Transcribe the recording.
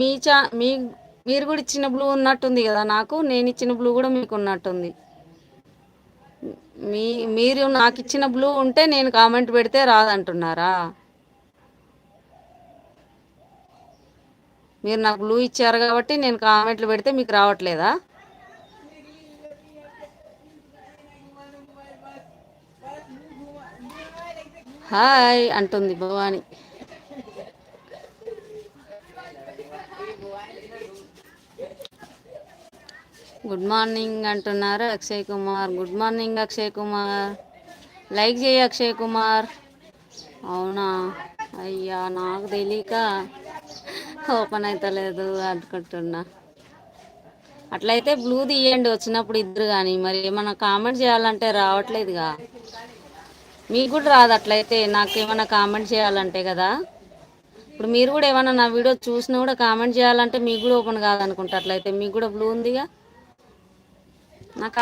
మీ చా మీ మీరు కూడా ఇచ్చిన బ్లూ ఉన్నట్టుంది కదా నాకు, నేను ఇచ్చిన బ్లూ కూడా మీకు ఉన్నట్టుంది. మీ మీరు నాకు ఇచ్చిన బ్లూ ఉంటే నేను కామెంట్ పెడితే రాదంటున్నారా? మీరు నాకు బ్లూ ఇచ్చారు కాబట్టి నేను కామెంట్లు పెడితే మీకు రావట్లేదా? హాయ్ అంటుంది భవాని. గుడ్ మార్నింగ్ అంటున్నారు Akshay Kumar. Good morning Akshay Kumar. Like చేయి అక్షయ్ కుమార్. అవునా, అయ్యా నాకు తెలియక ఓపెన్ అవుతలేదు అనుకుంటున్నా. అట్లయితే బ్లూ తీయండి వచ్చినప్పుడు ఇద్దరు, కానీ మరి ఏమన్నా కామెంట్ చేయాలంటే రావట్లేదుగా. మీకు కూడా రాదు అట్లయితే, నాకు ఏమైనా కామెంట్ చేయాలంటే కదా. ఇప్పుడు మీరు కూడా ఏమైనా నా వీడియో చూసినా కూడా కామెంట్ చేయాలంటే మీకు కూడా ఓపెన్ కాదనుకుంటా. అట్లయితే మీకు కూడా బ్లూ ఉందిగా. నాకు